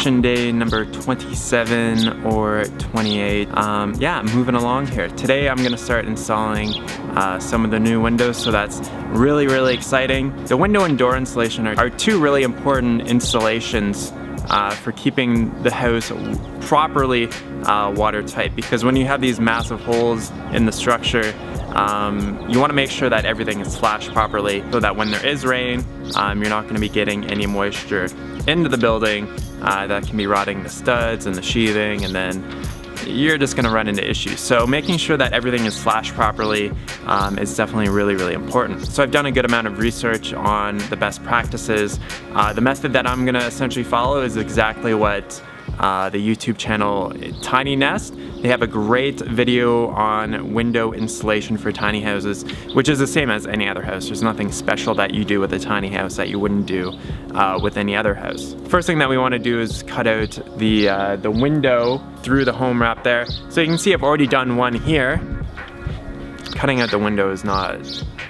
construction day number 27 or 28. Yeah, moving along here. Today I'm gonna start installing some of the new windows, so that's really exciting. The window and door installation are two really important installations for keeping the house properly watertight, because when you have these massive holes in the structure, you want to make sure that everything is flashed properly so that when there is rain, you're not going to be getting any moisture into the building that can be rotting the studs and the sheathing, and then you're just going to run into issues. So making sure that everything is flashed properly is definitely really important. So I've done a good amount of research on the best practices. The method that I'm going to essentially follow is exactly what the YouTube channel Tiny Nest. They have a great video on window installation for tiny houses, which is the same as any other house. There's nothing special that you do with a tiny house that you wouldn't do with any other house. First thing that we want to do is cut out the window through the home wrap there. So you can see I've already done one here. Cutting out the window is not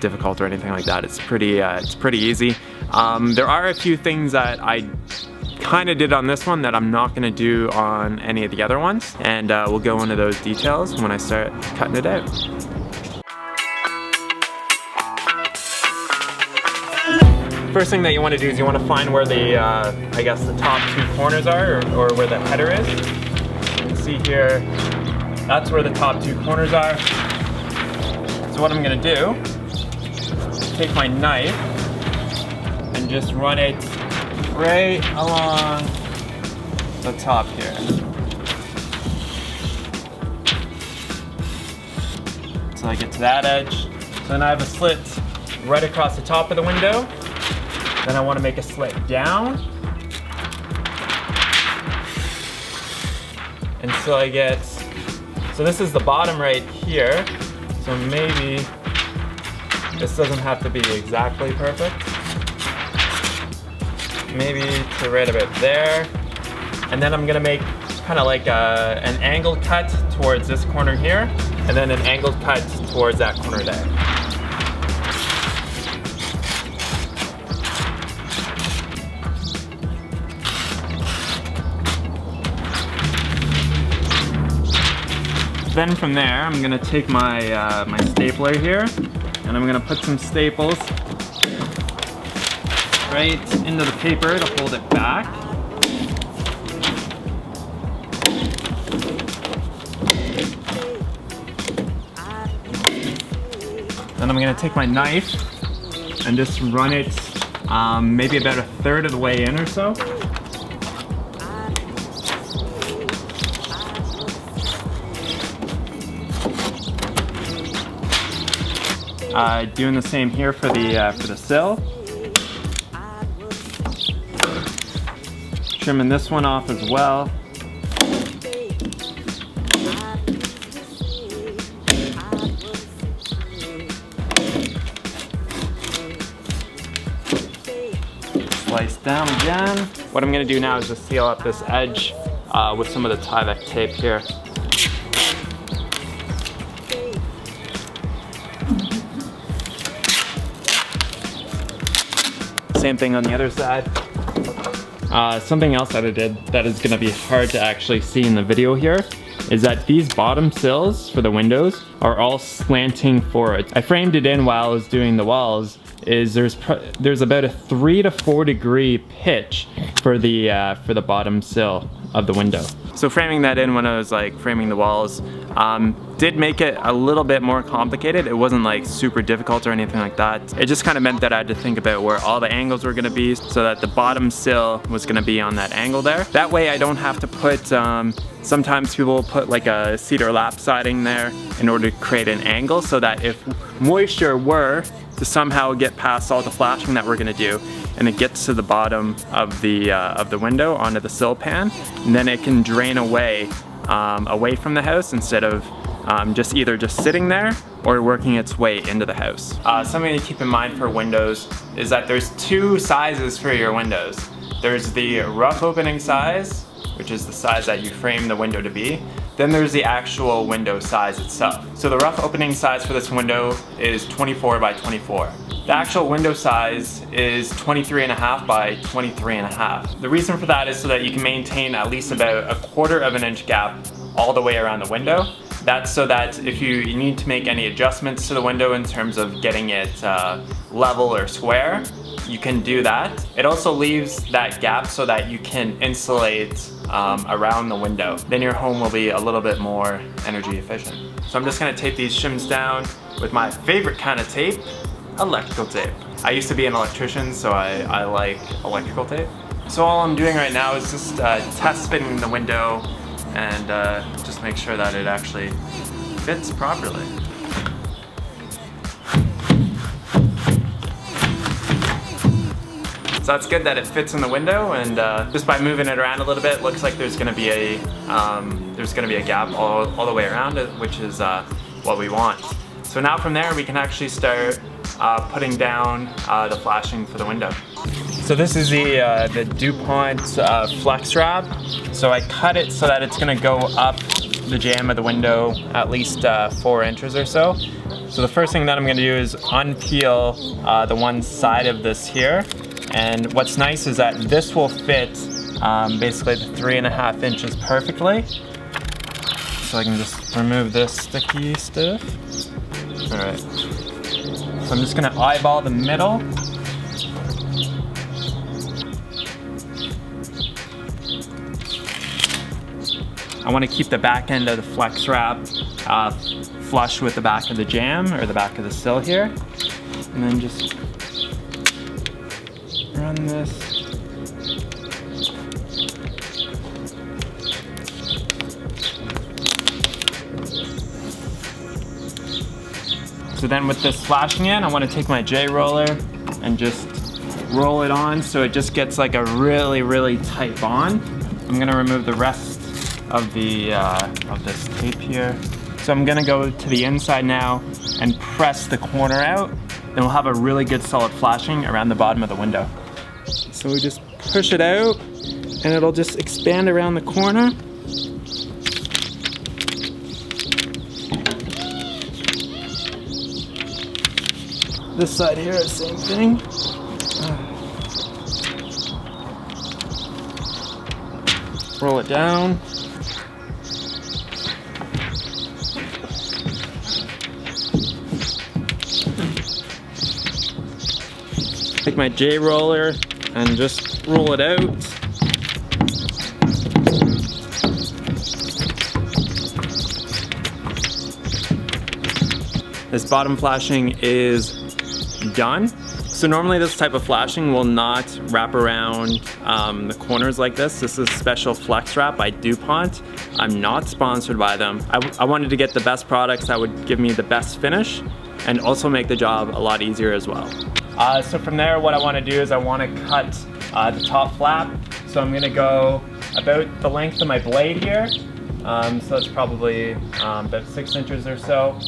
difficult or anything like that. It's pretty easy. There are a few things that I kind of did on this one that I'm not going to do on any of the other ones, and we'll go into those details when I start cutting it out. First thing that you want to do is you want to find where the I guess the top two corners are, or where the header is. You can see here, that's where the top two corners are. So what I'm going to do is take my knife and just run it right along the top here. So I get to that edge. So then I have a slit right across the top of the window. Then I want to make a slit down. And so I get, so this is the bottom right here. So maybe this doesn't have to be exactly perfect. Maybe to right about there. And then I'm gonna make kind of like an angled cut towards this corner here, and then an angled cut towards that corner there. Then from there, I'm gonna take my my stapler here, and I'm gonna put some staples right into the paper to hold it back. Then I'm gonna take my knife and just run it maybe about a third of the way in or so. Doing the same here for the sill. Trimming this one off as well. Slice down again. What I'm going to do now is just seal up this edge with some of the Tyvek tape here. Same thing on the other side. Something else that I did that is going to be hard to actually see in the video here is that these bottom sills for the windows are all slanting forward. I framed it in while I was doing the walls. There's about a 3 to 4 degree pitch for the bottom sill of the window. So framing that in when I was like framing the walls did make it a little bit more complicated. It wasn't like super difficult or anything like that. It just kind of meant that I had to think about where all the angles were going to be so that the bottom sill was going to be on that angle there. That way I don't have to put, sometimes people will put like a cedar lap siding there in order to create an angle so that if moisture were to somehow get past all the flashing that we're going to do and it gets to the bottom of the window onto the sill pan, and then it can drain away from the house instead of just either just sitting there or working its way into the house. Something to keep in mind for windows is that there's two sizes for your windows. There's the rough opening size, which is the size that you frame the window to be. Then there's the actual window size itself. So the rough opening size for this window is 24 by 24. The actual window size is 23.5 by 23.5. The reason for that is so that you can maintain at least about a 1/4 of an inch gap all the way around the window. That's so that if you need to make any adjustments to the window in terms of getting it level or square, you can do that. It also leaves that gap so that you can insulate around the window. Then your home will be a little bit more energy efficient. So I'm just gonna tape these shims down with my favorite kind of tape, electrical tape. I used to be an electrician, so I like electrical tape. So all I'm doing right now is just test fitting the window and just make sure that it actually fits properly. So that's good that it fits in the window, and just by moving it around a little bit, looks like there's gonna be a gap all the way around it, which is what we want. So now from there we can actually start putting down the flashing for the window. So this is the DuPont flex wrap. So I cut it so that it's gonna go up the jamb of the window at least 4 inches or so. So the first thing that I'm gonna do is unpeel the one side of this here. And what's nice is that this will fit basically the 3.5 inches perfectly. So I can just remove this sticky stuff. All right. So I'm just gonna eyeball the middle. I want to keep the back end of the flex wrap flush with the back of the jamb or the back of the sill here. And then just run this. So then with this flashing in, I want to take my J roller and just roll it on so it just gets like a really, really tight bond. I'm gonna remove the rest of this tape here. So I'm gonna go to the inside now and press the corner out, and we'll have a really good solid flashing around the bottom of the window. So we just push it out and it'll just expand around the corner. This side here, same thing. Roll it down. Take my J roller and just roll it out. This bottom flashing is done. So normally this type of flashing will not wrap around the corners like this. This is special flex wrap by DuPont. I'm not sponsored by them. I wanted to get the best products that would give me the best finish and also make the job a lot easier as well. So from there, what I want to do is I want to cut the top flap. So I'm going to go about the length of my blade here. So it's probably about 6 inches or so,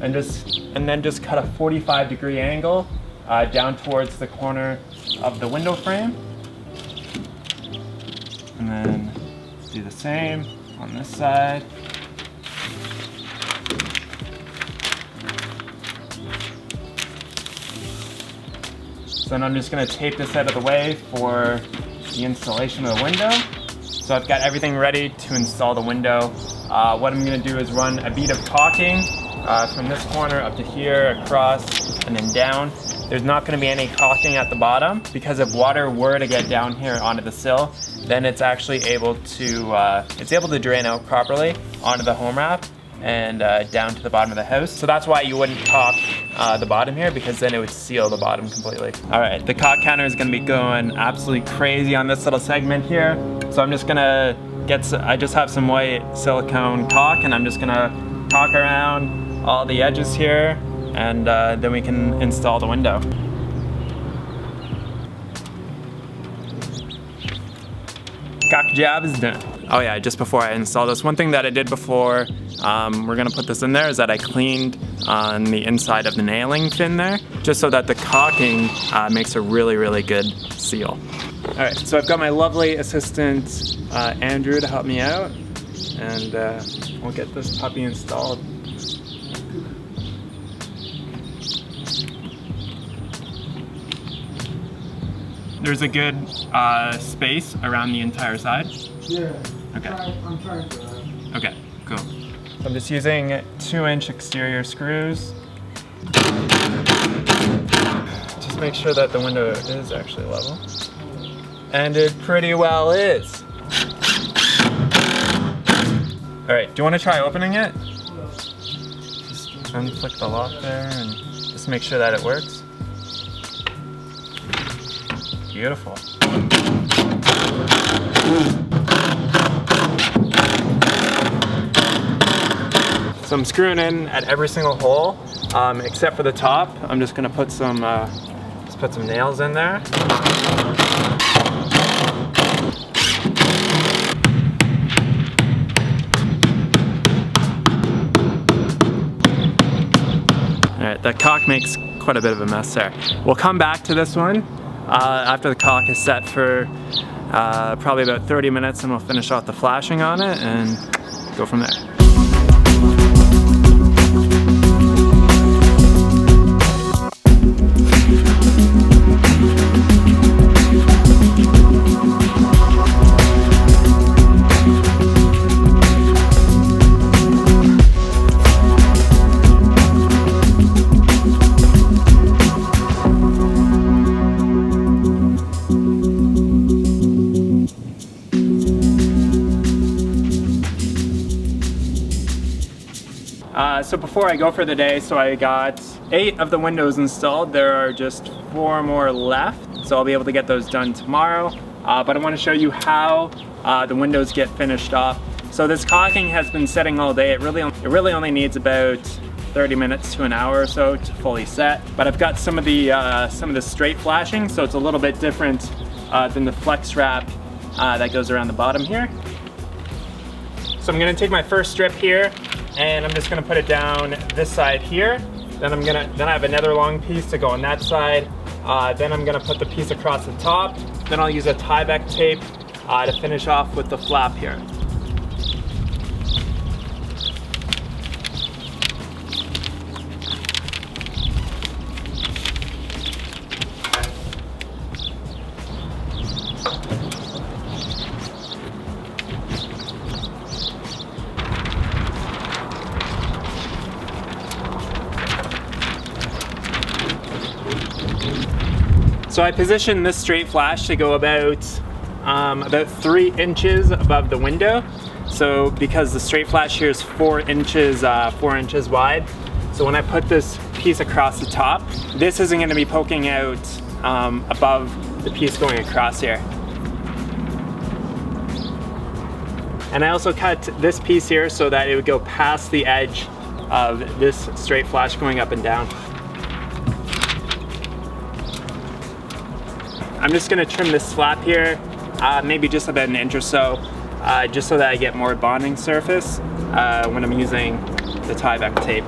and then just cut a 45-degree angle down towards the corner of the window frame, and then do the same on this side. So then I'm just going to tape this out of the way for the installation of the window. So I've got everything ready to install the window. What I'm going to do is run a bead of caulking from this corner up to here, across, and then down. There's not going to be any caulking at the bottom, because if water were to get down here onto the sill, then it's actually able to drain out properly onto the home wrap and down to the bottom of the house. So that's why you wouldn't caulk the bottom here, because then it would seal the bottom completely. All right, the caulk counter is gonna be going absolutely crazy on this little segment here. So I'm just gonna I just have some white silicone caulk, and I'm just gonna caulk around all the edges here, and then we can install the window. Caulk job is done. Oh yeah, just before I install this, one thing that I did before we're gonna put this in there is that I cleaned on the inside of the nailing fin there, just so that the caulking makes a really, really good seal. All right, so I've got my lovely assistant Andrew to help me out. and we'll get this puppy installed. There's a good space around the entire side? Yeah. Okay. I'm trying for that. Okay, cool. I'm just using 2-inch exterior screws. Just make sure that the window is actually level. And it pretty well is. All right, do you want to try opening it? Just unflick the lock there and just make sure that it works. Beautiful. So I'm screwing in at every single hole, except for the top. I'm just gonna put some nails in there. All right, the caulk makes quite a bit of a mess there. We'll come back to this one after the caulk is set for probably about 30 minutes, and we'll finish off the flashing on it and go from there. So before I go for the day, so I got 8 of the windows installed. There are just 4 more left, so I'll be able to get those done tomorrow. But I want to show you how the windows get finished off. So this caulking has been setting all day. It really only needs about 30 minutes to an hour or so to fully set. But I've got some of the straight flashing, so it's a little bit different than the flex wrap that goes around the bottom here. So I'm going to take my first strip here, and I'm just gonna put it down this side here. Then I have another long piece to go on that side. Then I'm gonna put the piece across the top. Then I'll use a tie-back tape to finish off with the flap here. So I positioned this straight flash to go about 3 inches above the window. So because the straight flash here is 4 inches wide. So when I put this piece across the top, this isn't going to be poking out above the piece going across here. And I also cut this piece here so that it would go past the edge of this straight flash going up and down. I'm just gonna trim this flap here, maybe just about an inch or so, just so that I get more bonding surface when I'm using the tie-back tape.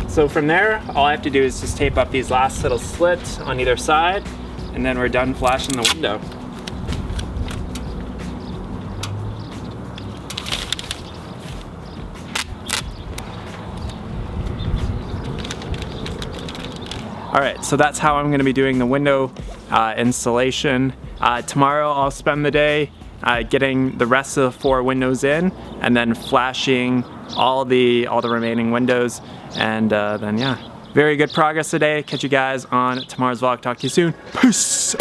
So from there, all I have to do is just tape up these last little slits on either side, and then we're done flashing the window. All right, so that's how I'm gonna be doing the window installation. Tomorrow I'll spend the day getting the rest of the 4 windows in, and then flashing all the remaining windows, and then yeah. Very good progress today. Catch you guys on tomorrow's vlog. Talk to you soon. Peace.